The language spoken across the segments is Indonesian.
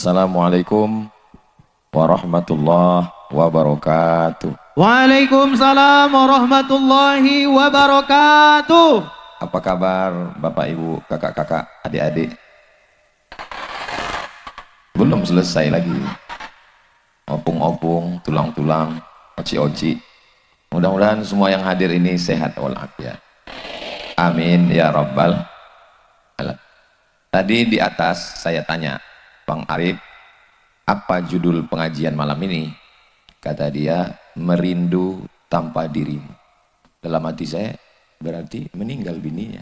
Assalamualaikum warahmatullahi wabarakatuh. Waalaikumsalam warahmatullahi wabarakatuh. Apa kabar Bapak Ibu, kakak-kakak, adik-adik? Belum selesai lagi. Opung-opung, tulang-tulang, oci-oci. Mudah-mudahan semua yang hadir ini sehat walafiat. Amin ya rabbal alamin. Tadi di atas saya tanya, Bang Arif, apa judul pengajian malam ini? Kata dia, merindu tanpa dirimu. Dalam hati saya, berarti meninggal bininya.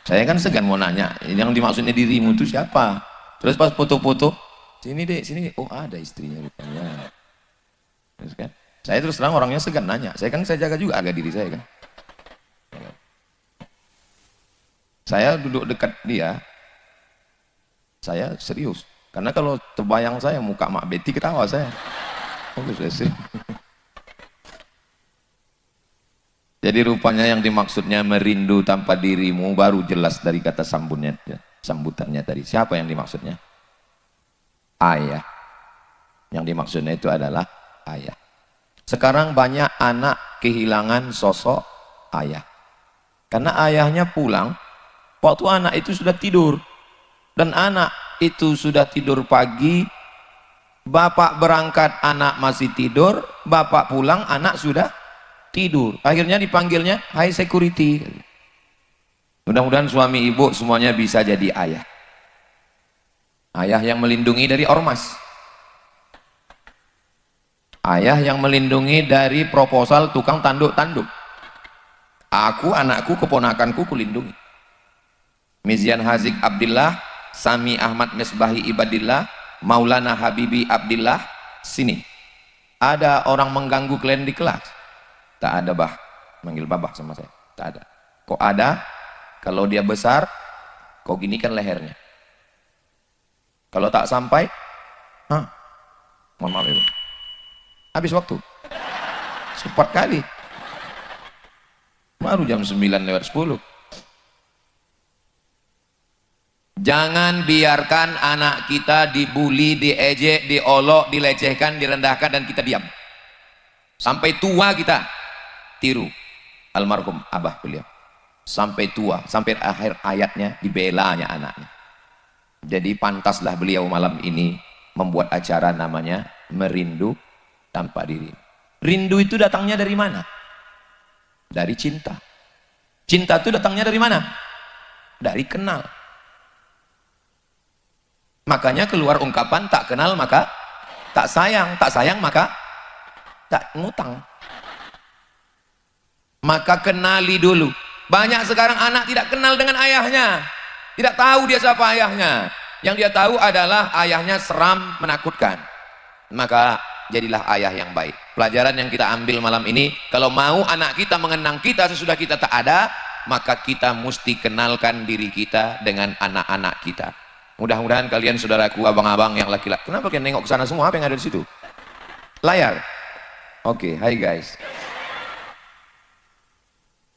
Saya kan segan mau nanya, yang dimaksudnya dirimu itu siapa? Terus pas foto-foto, sini dek, sini dek. Oh ada istrinya rupanya. Terus kan, saya terus terang orangnya segan nanya. Saya jaga juga harga diri saya kan. Saya duduk dekat dia, saya serius. Karena kalau terbayang saya muka Mak Betty ketawa saya. Oh, saya serius. Jadi rupanya yang dimaksudnya merindu tanpa dirimu baru jelas dari kata sambutannya tadi. Siapa yang dimaksudnya? Ayah. Yang dimaksudnya itu adalah ayah. Sekarang banyak anak kehilangan sosok ayah. Karena ayahnya pulang, waktu anak itu sudah tidur. Dan anak itu sudah tidur pagi, bapak berangkat, anak masih tidur, bapak pulang, anak sudah tidur. Akhirnya dipanggilnya, hai security. Mudah-mudahan suami ibu semuanya bisa jadi ayah. Ayah yang melindungi dari ormas. Ayah yang melindungi dari proposal tukang tanduk-tanduk. Aku, anakku, keponakanku kulindungi. Mizian Hazik Abdillah, Sami Ahmad Mesbahi Ibadillah, Maulana Habibi Abdillah, sini. Ada orang mengganggu kalian di kelas? Tak ada bah, manggil babah sama saya. Tak ada. Kok ada? Kalau dia besar, kau ginikan lehernya. Kalau tak sampai, mohon maaf ibu. Habis waktu. 4 kali. Baru jam 9:10. Jangan biarkan anak kita dibully, diejek, diolok, dilecehkan, direndahkan dan kita diam. Sampai tua kita tiru almarhum abah beliau. Sampai tua, sampai akhir ayatnya dibelanya anaknya. Jadi pantaslah beliau malam ini membuat acara namanya Merindu Tanpa Diri. Rindu itu datangnya dari mana? Dari cinta. Cinta itu datangnya dari mana? Dari kenal. Makanya keluar ungkapan tak kenal maka tak sayang maka tak ngutang. Maka kenali dulu. Banyak sekarang anak tidak kenal dengan ayahnya, tidak tahu dia siapa ayahnya. Yang dia tahu adalah ayahnya seram, menakutkan. Maka jadilah ayah yang baik. Pelajaran yang kita ambil malam ini, kalau mau anak kita mengenang kita sesudah kita tak ada, maka kita mesti kenalkan diri kita dengan anak-anak kita. Mudah-mudahan kalian saudaraku, abang-abang yang laki-laki. Kenapa kalian nengok ke sana semua? Apa yang ada di situ? Layar. Oke, hai guys.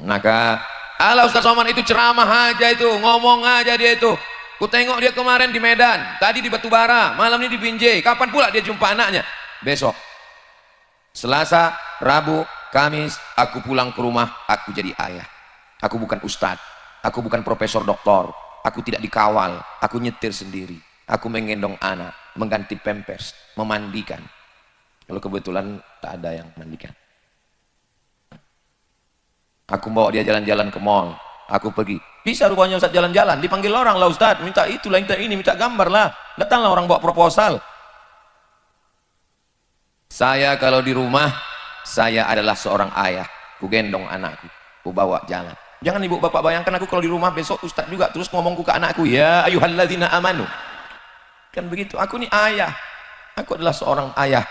Maka ala Ustaz Somad itu ceramah aja itu, ngomong aja dia itu. Ku tengok dia kemarin di Medan, tadi di Batubara, malam ini di Binjai. Kapan pula dia jumpa anaknya? Besok. Selasa, Rabu, Kamis, aku pulang ke rumah, aku jadi ayah. Aku bukan ustadz, aku bukan profesor doktor. Aku tidak dikawal, aku nyetir sendiri. Aku menggendong anak, mengganti pampers, memandikan. Kalau kebetulan tak ada yang mandikan. Aku bawa dia jalan-jalan ke mall. Aku pergi. Bisa rupanya Ustaz jalan-jalan, dipanggil orang lah Ustaz, minta itulah, minta ini, minta gambar lah. Datanglah orang bawa proposal. Saya kalau di rumah, saya adalah seorang ayah. Ku gendong anakku, ku bawa jalan. Jangan ibu bapak bayangkan aku kalau di rumah besok Ustaz juga terus ngomongku ke anakku, ya ayyuhalladzina amanu. Kan begitu, aku ini ayah. Aku adalah seorang ayah.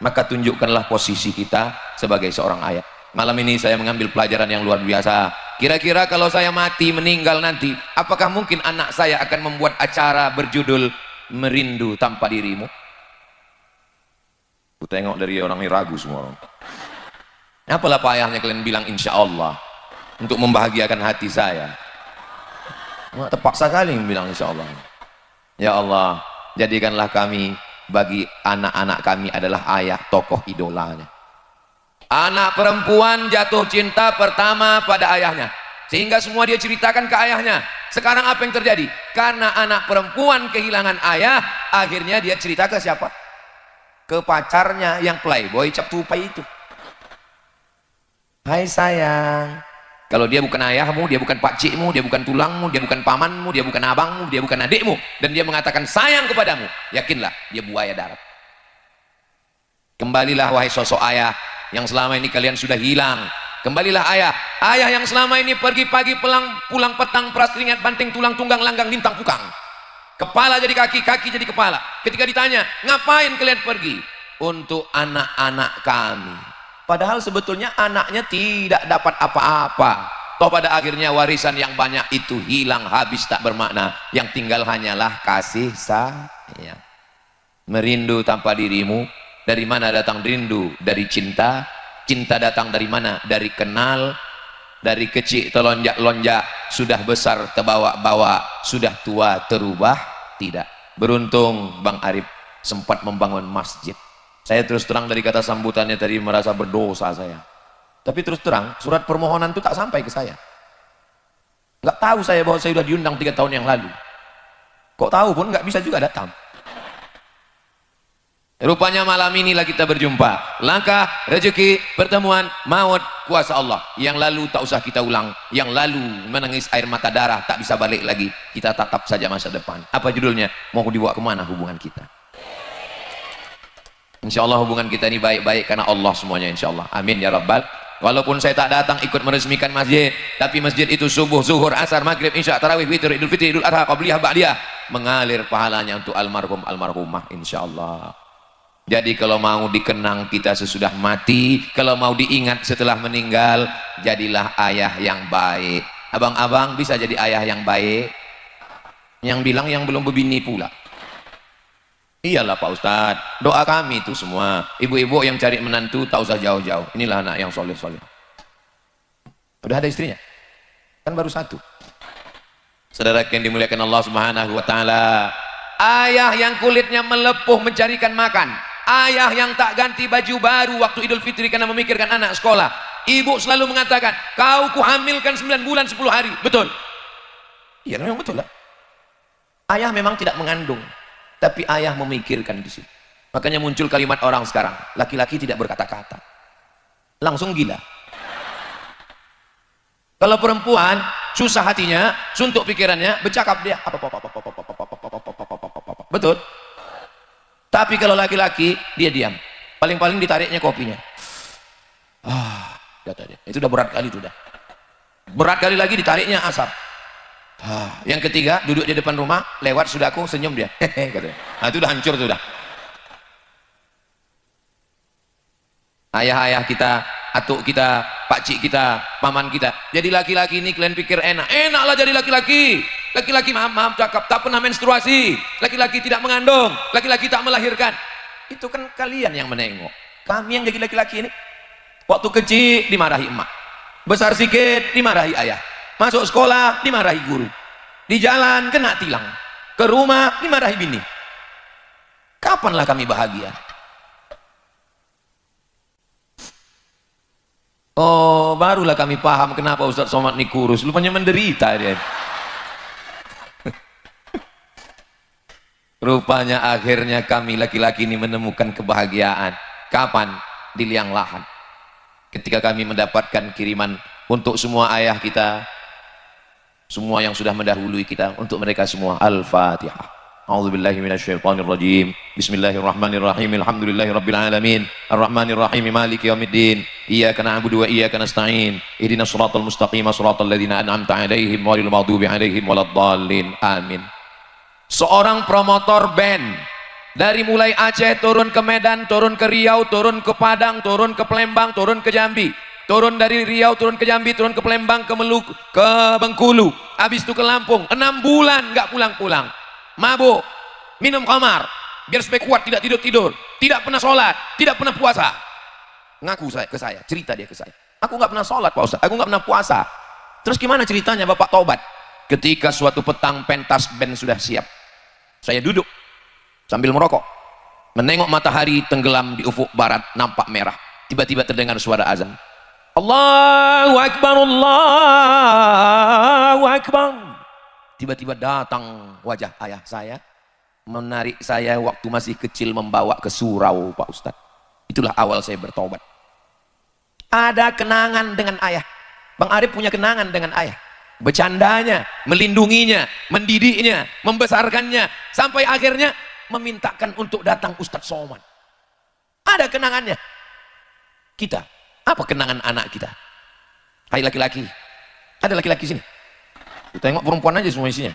Maka tunjukkanlah posisi kita sebagai seorang ayah. Malam ini saya mengambil pelajaran yang luar biasa. Kira-kira kalau saya mati, meninggal nanti, apakah mungkin anak saya akan membuat acara berjudul Merindu Tanpa Dirimu? Aku tengok dari orang ini ragu semua orang. Apalah payahnya kalian bilang insya Allah untuk membahagiakan hati saya. Terpaksa kali bilang insya Allah. Ya Allah, jadikanlah kami bagi anak-anak kami adalah ayah, tokoh idolanya. Anak perempuan jatuh cinta pertama pada ayahnya, sehingga semua dia ceritakan ke ayahnya. Sekarang apa yang terjadi? Karena anak perempuan kehilangan ayah, akhirnya dia cerita ke siapa? Ke pacarnya yang playboy cap tupai itu. Hai sayang, kalau dia bukan ayahmu, dia bukan pakcikmu, dia bukan tulangmu, dia bukan pamanmu, dia bukan abangmu, dia bukan adikmu, dan dia mengatakan sayang kepadamu, yakinlah dia buaya darat. Kembalilah wahai sosok ayah yang selama ini kalian sudah hilang. Kembalilah ayah, ayah yang selama ini pergi pagi pulang petang, peras keringat, banting tulang, tunggang langgang, lintang pukang, kepala jadi kaki, kaki jadi kepala. Ketika ditanya, ngapain kalian pergi? Untuk anak-anak kami. Padahal sebetulnya anaknya tidak dapat apa-apa. Toh pada akhirnya warisan yang banyak itu hilang, habis, tak bermakna. Yang tinggal hanyalah kasih sayang. Merindu tanpa dirimu. Dari mana datang rindu? Dari cinta. Cinta datang dari mana? Dari kenal. Dari kecil terlonjak-lonjak, sudah besar terbawa-bawa, sudah tua terubah tidak. Beruntung Bang Arif sempat membangun masjid. Saya terus terang dari kata sambutannya tadi merasa berdosa saya. Tapi terus terang surat permohonan itu tak sampai ke saya. Nggak tahu saya bahwa saya sudah diundang 3 tahun yang lalu. Kok tahu pun nggak bisa juga datang. Rupanya malam inilah kita berjumpa. Langkah, rezeki, pertemuan, maut, kuasa Allah. Yang lalu tak usah kita ulang. Yang lalu menangis air mata darah, tak bisa balik lagi. Kita tatap saja masa depan. Apa judulnya? Mau dibawa kemana hubungan kita? Insya Allah hubungan kita ini baik-baik karena Allah semuanya, insya Allah. Amin ya Rabbal. Walaupun saya tak datang ikut meresmikan masjid, tapi masjid itu subuh, zuhur, asar, maghrib, isya, tarawih, witir, idul fitri, idul adha, qabliyah, ba'diyah, mengalir pahalanya untuk almarhum, almarhumah, insya Allah. Jadi kalau mau dikenang kita sesudah mati, kalau mau diingat setelah meninggal, jadilah ayah yang baik. Abang-abang bisa jadi ayah yang baik? Yang bilang yang belum berbini pula. Iyalah Pak Ustadz, doa kami itu semua. Ibu-ibu yang cari menantu tak usah jauh-jauh. Inilah anak yang soleh-soleh. Udah ada istrinya? Kan baru 1. Saudara yang dimuliakan Allah Subhanahu wa Ta'ala, ayah yang kulitnya melepuh mencarikan makan, ayah yang tak ganti baju baru waktu Idul Fitri karena memikirkan anak sekolah. Ibu selalu mengatakan, kau kuhamilkan 9 bulan 10 hari. Betul? Iya memang betul lah. Ayah memang tidak mengandung, tapi ayah memikirkan di situ. Makanya muncul kalimat orang sekarang, laki-laki tidak berkata-kata, langsung gila. Kalau perempuan susah hatinya, suntuk pikirannya, bercakap dia. Betul? Tapi kalau laki-laki dia diam. Paling-paling ditariknya kopinya. Kata dia. Itu udah berat kali itu udah. Berat kali lagi ditariknya asap. Yang ketiga duduk di depan rumah, lewat sudah aku senyum dia. Katanya. Nah, itu udah hancur tuh udah. Ayah-ayah kita, atuk kita, pakcik kita, paman kita. Jadi laki-laki ini kalian pikir enak. Enaklah jadi laki-laki. Laki-laki maaf cakap tak pernah menstruasi. Laki-laki tidak mengandung. Laki-laki tak melahirkan. Itu kan kalian yang menengok. Kami yang jadi laki-laki ini. Waktu kecil dimarahi emak. Besar sikit dimarahi ayah. Masuk sekolah dimarahi guru. Di jalan kena tilang. Ke rumah dimarahi bini. Kapanlah kami bahagia? Oh, barulah kami paham kenapa Ustaz Somad ini kurus. Lupanya menderita dia. Rupanya akhirnya kami laki-laki ini menemukan kebahagiaan. Kapan? Di liang lahat. Ketika kami mendapatkan kiriman untuk semua ayah kita, semua yang sudah mendahului kita, untuk mereka semua. Al-Fatihah. A'udzubillahi minasyaitonirrajim. Bismillahirrahmanirrahim. Alhamdulillahirabbil alamin. Arrahmanirrahim. Maliki yaumiddin. Iyyaka na'budu wa iyyaka nasta'in. Ihdinas shiratal mustaqim, shiratal ladzina an'amta 'alaihim ghairil maghdubi 'alaihim waladdallin. Amin. Seorang promotor band dari mulai Aceh turun ke Medan, turun ke Riau, turun ke Padang, turun ke Palembang, turun ke Jambi, turun dari Riau, turun ke Jambi, turun ke Palembang, ke Meluku, ke Bengkulu, habis itu ke Lampung. 6 bulan nggak pulang-pulang, mabuk, minum khamar, biar supaya kuat, tidak tidur-tidur, tidak pernah sholat, tidak pernah puasa. Ngaku ke saya, cerita dia ke saya, aku nggak pernah sholat Pak Ustaz, aku nggak pernah puasa. Terus gimana ceritanya Bapak taubat? Ketika suatu petang pentas band sudah siap, saya duduk sambil merokok, menengok matahari tenggelam di ufuk barat, nampak merah. Tiba-tiba terdengar suara azan. Allahu Akbar, Allahu Akbar. Tiba-tiba datang wajah ayah saya, menarik saya waktu masih kecil, membawa ke surau, Pak Ustadz. Itulah awal saya bertobat. Ada kenangan dengan ayah. Bang Arif punya kenangan dengan ayah. Bercandanya, melindunginya, mendidiknya, membesarkannya, sampai akhirnya memintakan untuk datang Ustadz Somad. Ada kenangannya. Kita, apa kenangan anak kita? Hai laki-laki, ada laki-laki sini. Kita tengok perempuan aja semua isinya.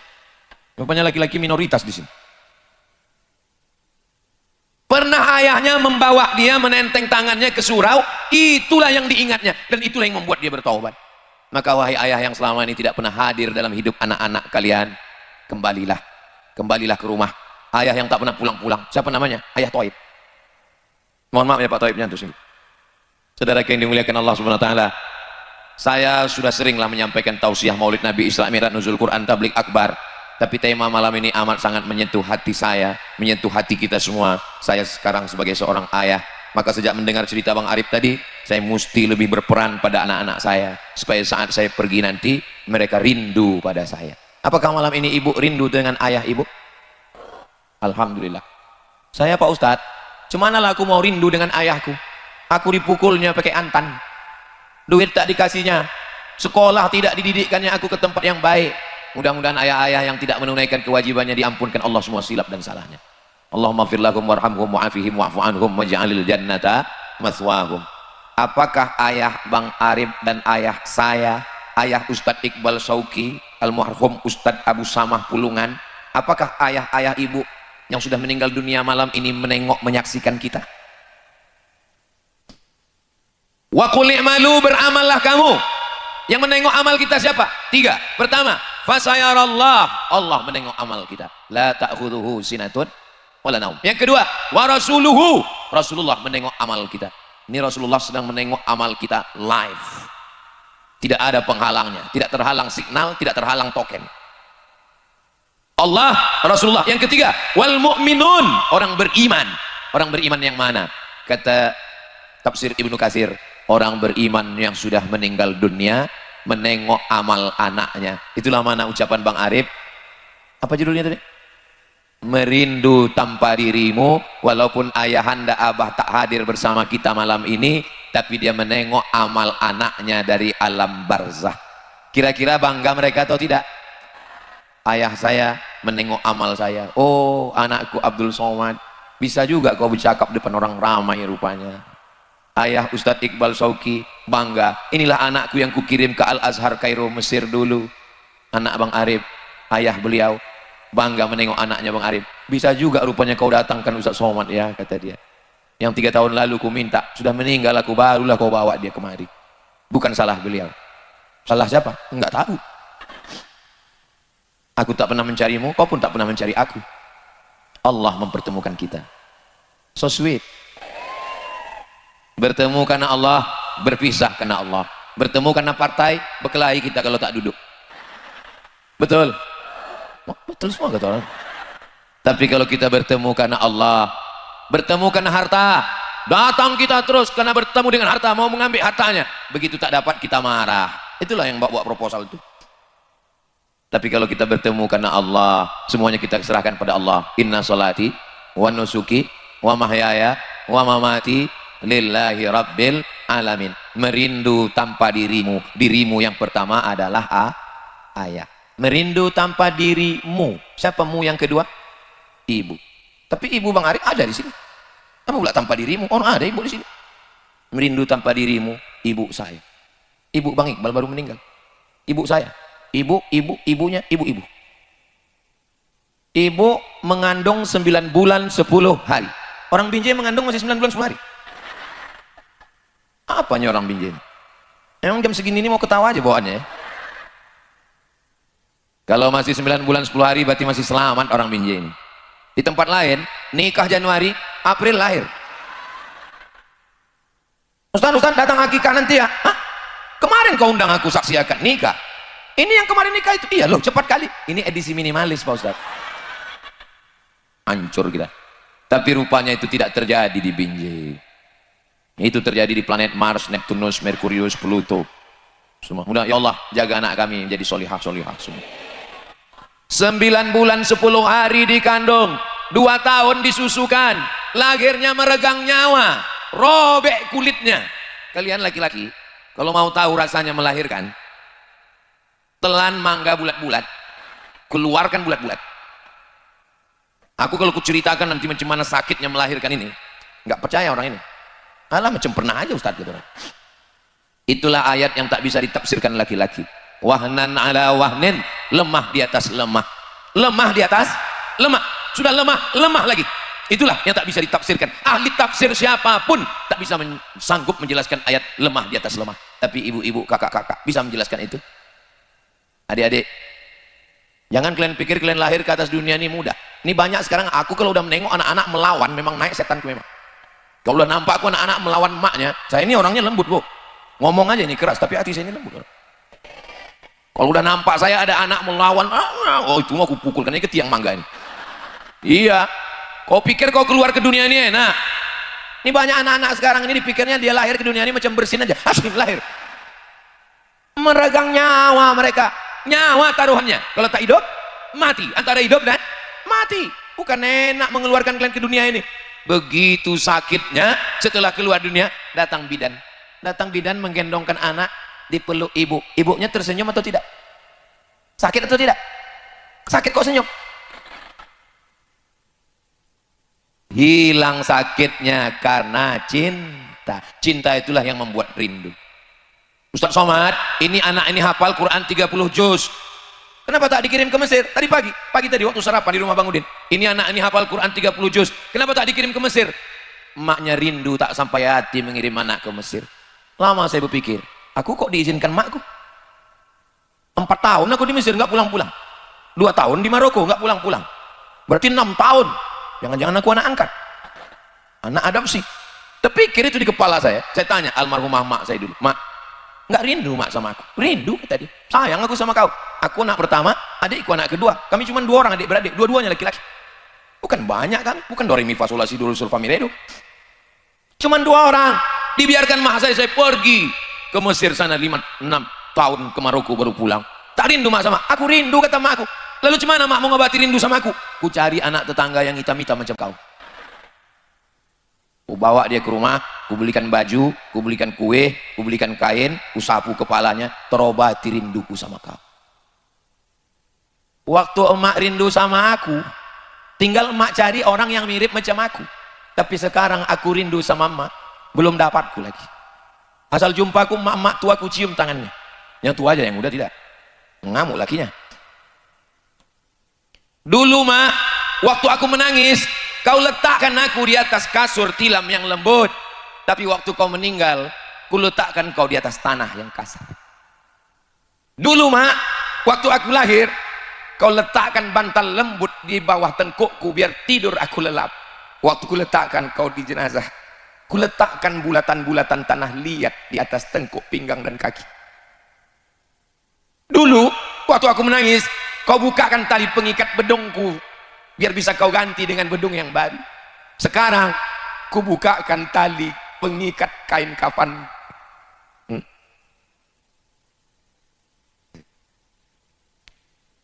Rupanya laki-laki minoritas di sini. Pernah ayahnya membawa dia, menenteng tangannya ke surau, itulah yang diingatnya, dan itulah yang membuat dia bertaubat. Maka wahai ayah yang selama ini tidak pernah hadir dalam hidup anak-anak kalian, kembalilah ke rumah. Ayah yang tak pernah pulang-pulang, siapa namanya? Ayah Toib. Mohon maaf ya Pak Toibnya tuh sini. Saudara yang dimuliakan Allah Subhanahu wa taala, saya sudah seringlah menyampaikan tausiah Maulid Nabi, Isra Mi'raj, Nuzul Quran, Tabligh Akbar. Tapi tema malam ini amat sangat menyentuh hati saya, menyentuh hati kita semua. Saya sekarang sebagai seorang ayah, maka sejak mendengar cerita Bang Arif tadi, saya mesti lebih berperan pada anak-anak saya, supaya saat saya pergi nanti, mereka rindu pada saya. Apakah malam ini ibu rindu dengan ayah ibu? Alhamdulillah. Saya Pak Ustadz, cemanalah aku mau rindu dengan ayahku? Aku dipukulnya pakai antan, duit tak dikasihnya, sekolah tidak dididikkannya aku ke tempat yang baik. Mudah-mudahan ayah-ayah yang tidak menunaikan kewajibannya diampunkan Allah semua silap dan salahnya. Allahumma fir lahum warhamhum wa'afihim wa'fu anhum waj'alil jannata mathwahum. Apakah ayah Bang Arif dan ayah saya, ayah Ustadz Iqbal Sauki, almarhum Ustadz Abu Samah Pulungan, apakah ayah-ayah ibu yang sudah meninggal dunia malam ini menengok, menyaksikan kita? Wa qul i'malu, beramallah kamu. Yang menengok amal kita siapa? 3. Pertama, fasayarallah, Allah menengok amal kita. La ta'khudhuhu sinatun wala naum. Yang kedua, wa rasuluhu, Rasulullah menengok amal kita. Ini Rasulullah sedang menengok amal kita live. Tidak ada penghalangnya, tidak terhalang signal, tidak terhalang token. Allah, Rasulullah. Yang ketiga, wal mu'minun, orang beriman. Orang beriman yang mana? Kata tafsir Ibnu Katsir, orang beriman yang sudah meninggal dunia menengok amal anaknya. Itulah mana ucapan Bang Arif. Apa judulnya tadi? Merindu tanpa dirimu. Walaupun ayahanda abah tak hadir bersama kita malam ini, tapi dia menengok amal anaknya dari alam barzah. Kira-kira bangga mereka atau tidak? Ayah saya menengok amal saya. Oh, anakku Abdul Somad, bisa juga kau bercakap depan orang ramai rupanya. Ayah Ustadz Iqbal Sauki bangga, inilah anakku yang kukirim ke Al-Azhar Kairo Mesir dulu. Anak Bang Arif, ayah beliau bangga menengok anaknya Bang Arif. Bisa juga rupanya kau datangkan Ustadz Somad ya, kata dia. Yang 3 tahun lalu ku minta, sudah meninggal aku, barulah kau bawa dia kemari. Bukan salah beliau. Salah siapa? Enggak tahu. Aku tak pernah mencarimu, kau pun tak pernah mencari aku. Allah mempertemukan kita. So sweet. Bertemu karena Allah, berpisah karena Allah. Bertemu karena partai, berkelahi kita kalau tak duduk. Betul? Betul semua kata orang. Tapi kalau kita bertemu karena Allah, bertemu karena harta, datang kita terus karena bertemu dengan harta, mau mengambil hartanya. Begitu tak dapat kita marah. Itulah yang bawa proposal itu. Tapi kalau kita bertemu karena Allah, semuanya kita serahkan pada Allah. Inna salati wa nusuki wa mahyaya wa mamati lillahi rabbil alamin. Merindu tanpa dirimu. Dirimu yang pertama adalah ayah. Merindu tanpa dirimu. Siapa mu yang kedua? Ibu. Tapi ibu Bang Arif ada di sini. Apa pula tanpa dirimu? Orang ada ibu di sini. Merindu tanpa dirimu, ibu saya. Ibu Bang Iqbal baru meninggal. Ibu saya. Ibunya, ibu. Ibu mengandung 9 bulan 10 hari. Orang Binjai mengandung masih 9 bulan 10 hari. Apanya orang Binjai? Emang jam segini ini mau ketawa aja bawaannya ya? Kalau masih 9 bulan 10 hari berarti masih selamat orang Binjai ini. Di tempat lain, nikah Januari, April lahir. Ustaz datang akikah nanti ya? Hah? Kemarin kau undang aku saksi akad nikah. Ini yang kemarin nikah itu. Iya loh, cepat kali. Ini edisi minimalis Pak Ustaz. Hancur kita. Tapi rupanya itu tidak terjadi di Binjai. Itu terjadi di planet Mars, Neptunus, Merkurius, Pluto. Semua. Mudah ya Allah jaga anak kami menjadi solihah semua. 9 bulan 10 hari dikandung, 2 tahun disusukan, lahirnya meregang nyawa, robek kulitnya. Kalian laki-laki kalau mau tahu rasanya melahirkan, telan mangga bulat-bulat, keluarkan bulat-bulat. Aku kalau kuceritakan nanti macam mana sakitnya melahirkan ini, nggak percaya orang ini. Alah macam pernah aja Ustaz gitu. Itulah ayat yang tak bisa ditafsirkan laki-laki. Wahnan ala wahnin, lemah di atas lemah, lemah di atas lemah, sudah lemah lagi. Itulah yang tak bisa ditafsirkan. Ahli tafsir siapapun tak bisa sanggup menjelaskan ayat lemah di atas lemah. Tapi ibu-ibu, kakak-kakak bisa menjelaskan itu. Adik-adik, jangan kalian pikir kalian lahir ke atas dunia ini mudah. Ini banyak sekarang aku kalau udah menengok anak-anak melawan, memang naik setanku memang. Kalau udah nampak aku anak-anak melawan emaknya, saya ini orangnya lembut bu, ngomong aja ini keras, tapi hati saya ini lembut. Kalau udah nampak saya ada anak melawan, oh itu aku pukulkan aja ke tiang mangga ini. Iya, kau pikir kau keluar ke dunia ini enak? Ini banyak anak-anak sekarang ini dipikirnya dia lahir ke dunia ini macam bersin aja, asli lahir. Meregang nyawa mereka, nyawa taruhannya. Kalau tak hidup, mati. Antara hidup dan mati. Bukan enak mengeluarkan kalian ke dunia ini. Begitu sakitnya setelah keluar dunia, datang bidan. Datang bidan menggendongkan anak, dipeluk ibu. Ibunya tersenyum atau tidak? Sakit atau tidak? Sakit kok senyum? Hilang sakitnya karena cinta. Cinta itulah yang membuat rindu. Ustaz Somad, ini anak ini hafal Quran 30 juz. Kenapa tak dikirim ke Mesir? Tadi pagi tadi waktu sarapan di rumah Bang Udin. Ini anak ini hafal Quran 30 juz. Kenapa tak dikirim ke Mesir? Emaknya rindu tak sampai hati mengirim anak ke Mesir. Lama saya berpikir, aku kok diizinkan makku? 4 tahun aku di Mesir nggak pulang-pulang. 2 tahun di Maroko nggak pulang-pulang. Berarti 6 tahun. Jangan-jangan aku anak angkat, anak adopsi. Terpikir itu di kepala saya. Saya tanya almarhumah mak saya dulu, mak, nggak rindu mak sama aku? Rindu tadi. Sayang aku sama kau. Aku anak pertama, adikku anak kedua. Kami cuma 2 orang adik beradik, dua-duanya laki-laki. Bukan banyak kan? Bukan do re mi fa sol la si do sol fa mi re do. Cuma 2 orang. Dibiarkan mak saya pergi ke Mesir sana 5-6 tahun ke Maroko baru pulang. Tak rindu mak sama aku? Rindu kata mak aku. Lalu gimana mak mau ngobati rindu sama aku? Ku cari anak tetangga yang hitam-hitam macam kau. Ku bawa dia ke rumah, ku belikan baju, ku belikan kue, ku belikan kain, ku sapu kepalanya, terobati rinduku sama kau. Waktu emak rindu sama aku, tinggal emak cari orang yang mirip macam aku. Tapi sekarang aku rindu sama emak, belum dapatku lagi. Asal jumpaku emak-emak tua, ku cium tangannya. Yang tua aja, yang muda tidak. Ngamuk lakinya. Dulu mak, waktu aku menangis, kau letakkan aku di atas kasur tilam yang lembut. Tapi waktu kau meninggal, ku letakkan kau di atas tanah yang kasar. Dulu mak, waktu aku lahir, kau letakkan bantal lembut di bawah tengkukku biar tidur aku lelap. Waktu ku letakkan kau di jenazah, ku letakkan bulatan-bulatan tanah liat di atas tengkuk, pinggang dan kaki. Dulu, waktu aku menangis, kau bukakan tali pengikat bedungku biar bisa kau ganti dengan bedung yang baru. Sekarang ku bukakan tali pengikat kain kafan.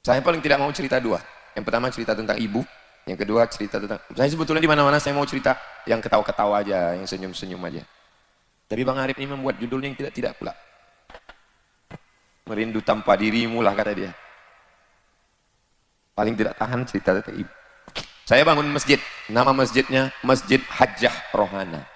Saya paling tidak mau cerita 2. Yang pertama cerita tentang ibu, yang kedua cerita tentang, saya sebetulnya di mana-mana saya mau cerita yang ketawa-ketawa aja, yang senyum-senyum aja. Tapi Bang Arif ini membuat judulnya yang tidak-tidak pula. Merindu tanpa dirimu lah kata dia. Paling tidak tahan cerita tentang ibu. Saya bangun masjid, nama masjidnya Masjid Hajjah Rohana.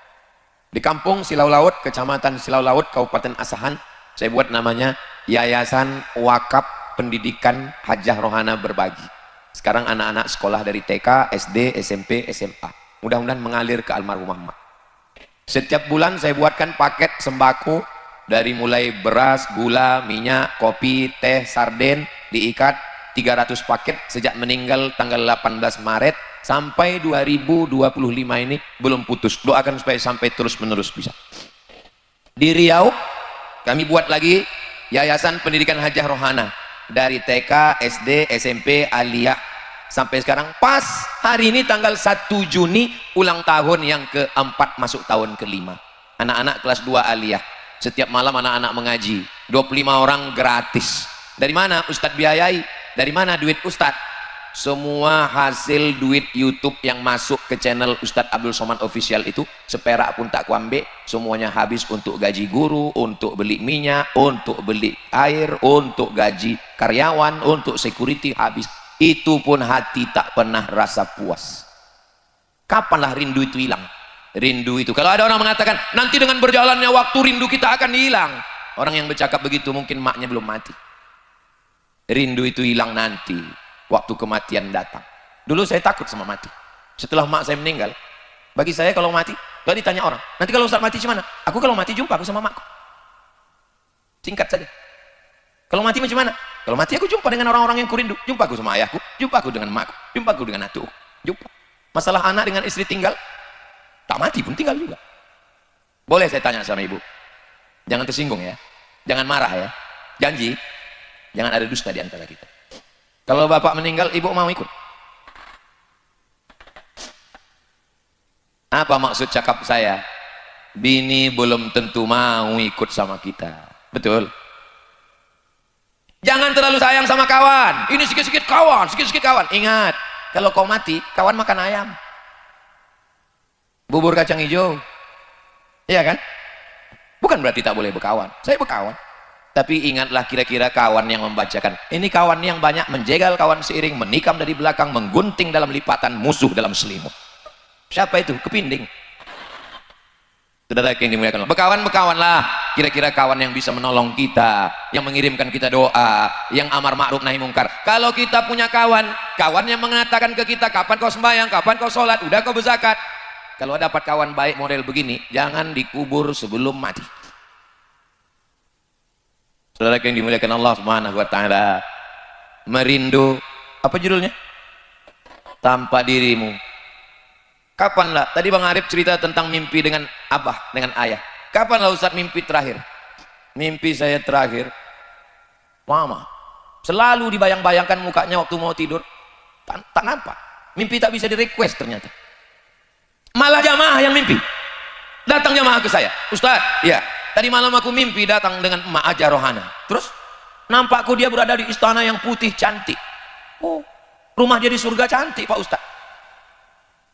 Di kampung Silau Laut, kecamatan Silau Laut, Kabupaten Asahan, saya buat namanya Yayasan Wakaf Pendidikan Hajjah Rohana Berbagi. Sekarang anak-anak sekolah dari TK, SD, SMP, SMA. Mudah-mudahan mengalir ke almarhumah mak. Setiap bulan saya buatkan paket sembako dari mulai beras, gula, minyak, kopi, teh, sarden, diikat 300 paket sejak meninggal tanggal 18 Maret sampai 2025 ini belum putus. Doakan supaya sampai terus-menerus bisa. Di Riau kami buat lagi Yayasan Pendidikan Hajjah Rohana dari TK, SD, SMP, aliyah sampai sekarang. Pas hari ini tanggal 1 Juni ulang tahun yang keempat masuk tahun kelima. Anak-anak kelas 2 aliyah, setiap malam anak-anak mengaji, 25 orang gratis. Dari mana Ustadz biayai? Dari mana duit Ustadz? Semua hasil duit YouTube yang masuk ke channel Ustadz Abdul Somad Official itu seperak pun tak kuambil, semuanya habis untuk gaji guru, untuk beli minyak, untuk beli air, untuk gaji karyawan, untuk security, habis. Itu pun hati tak pernah rasa puas. Kapanlah rindu itu hilang? Rindu itu, kalau ada orang mengatakan nanti dengan berjalannya waktu rindu kita akan hilang, orang yang bercakap begitu mungkin maknya belum mati. Rindu itu hilang nanti waktu kematian datang. Dulu saya takut sama mati. Setelah mak saya meninggal, bagi saya kalau mati, kalau ditanya orang, nanti kalau Ustaz mati macam mana? Aku kalau mati jumpa aku sama makku. Singkat saja. Kalau mati macam mana? Kalau mati aku jumpa dengan orang-orang yang kurindu. Jumpa aku sama ayahku, jumpa aku dengan makku, jumpa aku dengan atuku, jumpa. Masalah anak dengan istri tinggal, tak mati pun tinggal juga. Boleh saya tanya sama ibu? Jangan tersinggung ya, jangan marah ya. Janji, jangan ada dusta di antara kita. Kalau bapak meninggal, ibu mau ikut? Apa maksud cakap saya? Bini belum tentu mau ikut sama kita. Betul? Jangan terlalu sayang sama kawan. Ini sikit-sikit kawan, sikit-sikit kawan. Ingat, kalau kau mati, kawan makan ayam. Bubur kacang hijau. Iya kan? Bukan berarti tak boleh berkawan. Saya berkawan. Tapi ingatlah kira-kira kawan yang membacakan. Ini kawan yang banyak menjegal kawan seiring, menikam dari belakang, menggunting dalam lipatan, musuh dalam selimut. Siapa itu? Kepinding. Saudara yang dimuliakan Allah. Berkawan-berkawanlah. Kira-kira kawan yang bisa menolong kita, yang mengirimkan kita doa, yang amar ma'ruf nahi mungkar. Kalau kita punya kawan, kawan yang mengatakan ke kita, kapan kau sembahyang, kapan kau sholat, udah kau berzakat. Kalau dapat kawan baik model begini, jangan dikubur sebelum mati. Saudara yang dimuliakan Allah Subhanahu wa taala, merindu apa judulnya? Tanpa dirimu. Kapanlah? Tadi Bang Arif cerita tentang mimpi dengan abah, dengan ayah. Kapanlah Ustaz mimpi terakhir? Mimpi saya terakhir, mama. Selalu dibayang-bayangkan mukanya waktu mau tidur. Tak nampak. Mimpi tak bisa di-request ternyata. Malah jamaah yang mimpi. Datang jamaah ke saya. Ustaz, ya. Tadi malam aku mimpi datang dengan emak Aja Rohana. Terus nampakku dia berada di istana yang putih cantik. Oh, rumah dia di surga cantik Pak Ustaz.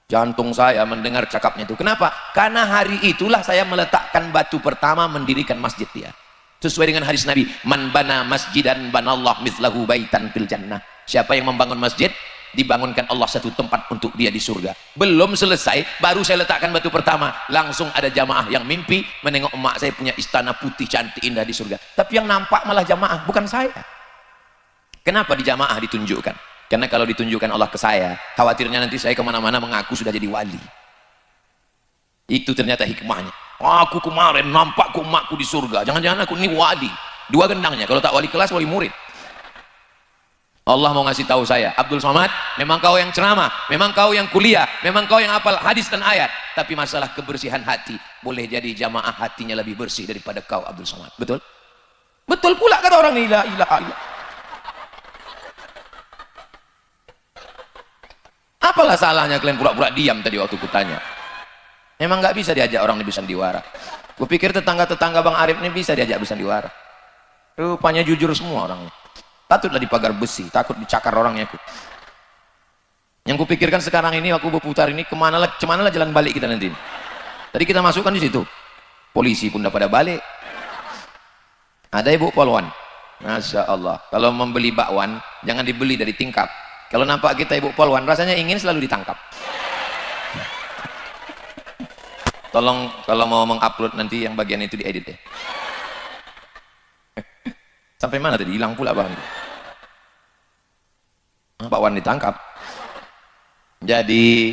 Jantung saya mendengar cakapnya itu. Kenapa? Karena hari itulah saya meletakkan batu pertama mendirikan masjid dia. Sesuai dengan hadis Nabi, man bana masjidan banallah mithlahu baitan fil jannah. Siapa yang membangun masjid, dibangunkan Allah satu tempat untuk dia di surga. Belum selesai, baru saya letakkan batu pertama, langsung ada jamaah yang mimpi menengok emak saya punya istana putih cantik indah di surga. Tapi yang nampak malah jamaah, bukan saya. Kenapa di jamaah ditunjukkan? Karena kalau ditunjukkan Allah ke saya, khawatirnya nanti saya kemana-mana mengaku sudah jadi wali. Itu ternyata hikmahnya. Aku kemarin nampak emakku di surga, jangan-jangan aku ini wali. Dua gendangnya, kalau tak wali kelas, wali murid. Allah mau ngasih tahu saya, Abdul Somad, memang kau yang ceramah, memang kau yang kuliah, memang kau yang hafal hadis dan ayat, tapi masalah kebersihan hati, boleh jadi jamaah hatinya lebih bersih daripada kau Abdul Somad. Betul? Betul pula kata orang ini, la ilaha illallah. Apalah salahnya kalian pura-pura diam tadi waktu kutanya? Memang nggak bisa diajak orang di bersandiwara. Kupikir tetangga-tetangga Bang Arif ini bisa diajak bersandiwara. Rupanya jujur semua orangnya. Takutlah di pagar besi, takut dicakar orangnya aku. Yang kupikirkan sekarang ini aku berputar ini kemana lah jalan balik kita nanti. Tadi kita masukkan di situ, polisi pun udah pada balik. Ada ibu polwan, masya Allah. Kalau membeli bakwan jangan dibeli dari tingkap. Kalau nampak kita ibu polwan, rasanya ingin selalu ditangkap. Tolong kalau mau mengupload nanti yang bagian itu diedit ya. Sampai mana tadi? Hilang pula bang. Pak Wan ditangkap. Jadi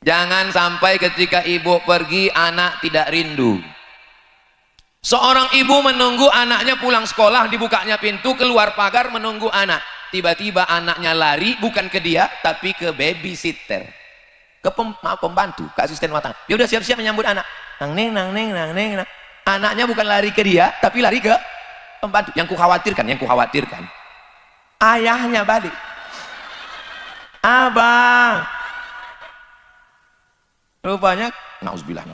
jangan sampai ketika ibu pergi anak tidak rindu. Seorang ibu menunggu anaknya pulang sekolah, dibukanya pintu, keluar pagar menunggu anak. Tiba-tiba anaknya lari bukan ke dia tapi ke babysitter, ke pembantu, ke asisten rumah tangga. Dia udah siap-siap menyambut anak. Nang neng. Anaknya bukan lari ke dia tapi lari ke pembantu. Yang ku khawatirkan ayahnya balik. Abang. Rupanya, nauzubillah.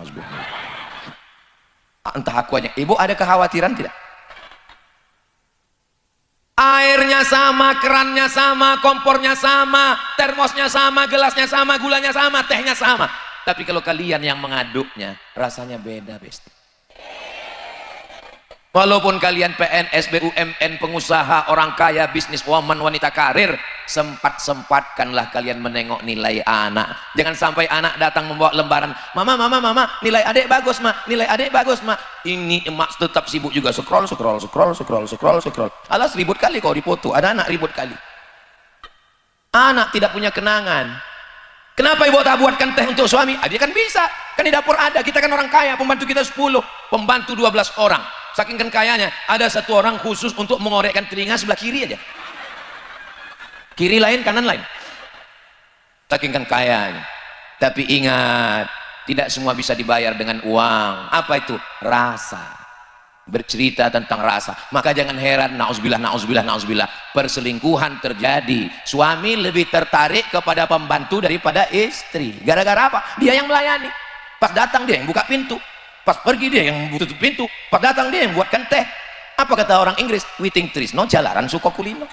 Entah aku aja. Ibu ada kekhawatiran tidak? Airnya sama, kerannya sama, kompornya sama, termosnya sama, gelasnya sama, gulanya sama, tehnya sama. Tapi kalau kalian yang mengaduknya, rasanya beda, besti. Walaupun kalian PNS, BUMN, pengusaha, orang kaya, bisnis woman, wanita karir, sempat-sempatkanlah kalian menengok nilai anak. Jangan sampai anak datang membawa lembaran, mama, nilai adik bagus, nilai adik bagus, Ini emak tetap sibuk juga, scroll. Alas ribut kali kau dipoto, ada anak ribut kali. Anak tidak punya kenangan. Kenapa ibu tak buatkan teh untuk suami? Dia kan bisa, kan di dapur ada, kita kan orang kaya, pembantu kita 10, pembantu 12 orang. Saking kan kayanya, ada satu orang khusus untuk mengorekkan telinga sebelah kiri aja. Kiri lain, kanan lain. Saking kan kayanya. Tapi ingat, tidak semua bisa dibayar dengan uang. Apa itu? Rasa. Bercerita tentang rasa. Maka jangan heran, na'udzubillah. Perselingkuhan terjadi. Suami lebih tertarik kepada pembantu daripada istri. Gara-gara apa? Dia yang melayani. Pas datang dia yang buka pintu. Pas pergi dia yang tutup pintu, pas datang dia yang buatkan teh. Apa kata orang Inggris? Witing trisno jalaran suka kulino.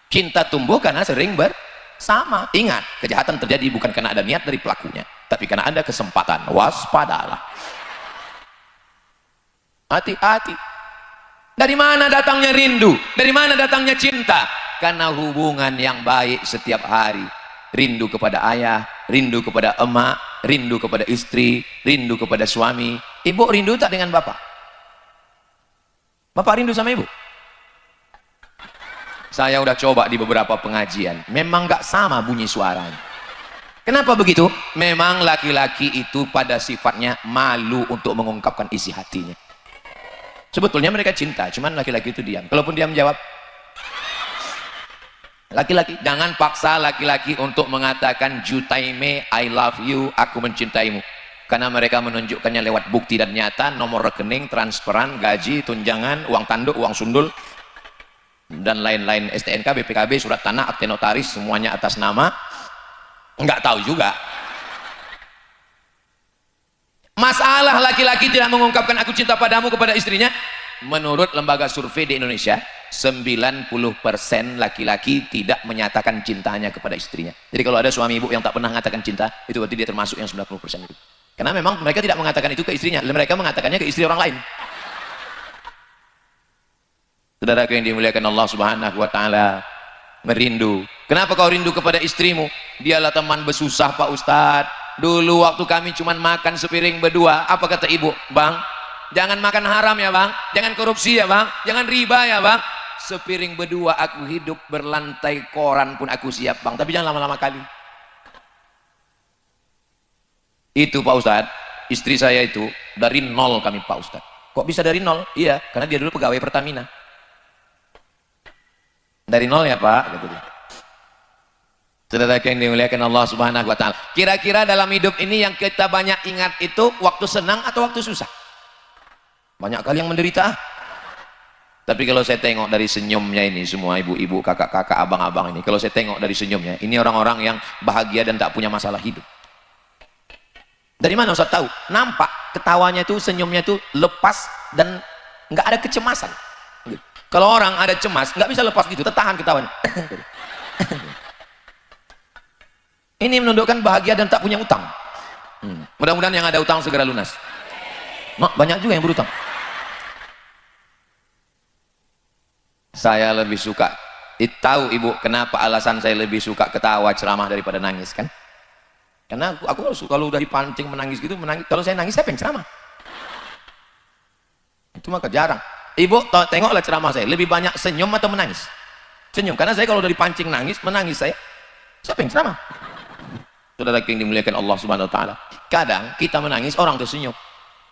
Cinta tumbuh karena sering bersama. Ingat, kejahatan terjadi bukan karena ada niat dari pelakunya, tapi karena ada kesempatan. Waspadalah. Hati-hati. Dari mana datangnya rindu? Dari mana datangnya cinta? Karena hubungan yang baik setiap hari. Rindu kepada ayah, rindu kepada emak, rindu kepada istri, rindu kepada suami. Ibu rindu tak dengan bapak? Bapak rindu sama ibu? Saya udah coba di beberapa pengajian, memang gak sama bunyi suaranya. Kenapa begitu? Memang laki-laki itu pada sifatnya malu untuk mengungkapkan isi hatinya. Sebetulnya mereka cinta, cuman laki-laki itu diam. Kalaupun diam jawab, laki-laki, jangan paksa laki-laki untuk mengatakan jutaime, I love you, aku mencintaimu. Karena mereka menunjukkannya lewat bukti dan nyata, nomor rekening, transferan, gaji, tunjangan, uang tanduk, uang sundul, dan lain-lain, STNK, BPKB, surat tanah, akte notaris, semuanya atas nama. Enggak tahu juga. Masalah laki-laki tidak mengungkapkan aku cinta padamu kepada istrinya. Menurut lembaga survei di Indonesia, 90% laki-laki tidak menyatakan cintanya kepada istrinya. Jadi kalau ada suami ibu yang tak pernah mengatakan cinta, itu berarti dia termasuk yang 90% itu. Karena memang mereka tidak mengatakan itu ke istrinya, mereka mengatakannya ke istri orang lain. Saudaraku yang dimuliakan Allah Subhanahu wa taala, merindu. Kenapa kau rindu kepada istrimu? Dialah teman bersusah Pak Ustadz. Dulu waktu kami cuma makan sepiring berdua, apa kata ibu? Bang, jangan makan haram ya bang, jangan korupsi ya bang, jangan riba ya bang. Sepiring berdua aku hidup, berlantai koran pun aku siap bang, tapi jangan lama-lama kali. Itu Pak Ustadz, istri saya itu dari nol kami Pak Ustadz. Kok bisa dari nol? Iya, karena dia dulu pegawai Pertamina. Dari nol ya Pak, gitu dia. Saudara yang dimuliakan Allah Subhanahu wa taala. Kira-kira dalam hidup ini yang kita banyak ingat itu waktu senang atau waktu susah? Banyak kali yang menderita. Tapi kalau saya tengok dari senyumnya ini semua ibu-ibu, kakak-kakak, abang-abang ini, kalau saya tengok dari senyumnya, ini orang-orang yang bahagia dan tak punya masalah hidup. Dari mana Ustaz tahu? Nampak ketawanya itu, senyumnya itu lepas dan nggak ada kecemasan. Kalau orang ada cemas, nggak bisa lepas gitu, tertahan ketawanya. Ini menunjukkan bahagia dan tak punya utang. Mudah-mudahan yang ada utang segera lunas. Banyak juga yang berutang. Saya lebih suka, tahu ibu kenapa alasan saya lebih suka ketawa ceramah daripada nangis kan? Karena aku kalau udah dipancing menangis gitu, menangis. Kalau saya nangis saya pengen ceramah. Itu maka jarang. Ibu tengoklah ceramah saya, lebih banyak senyum atau menangis? Senyum, karena saya kalau udah dipancing nangis, menangis saya pengen ceramah. Saudara yang dimuliakan Allah Subhanahu wa taala. Kadang kita menangis, orang tersenyum.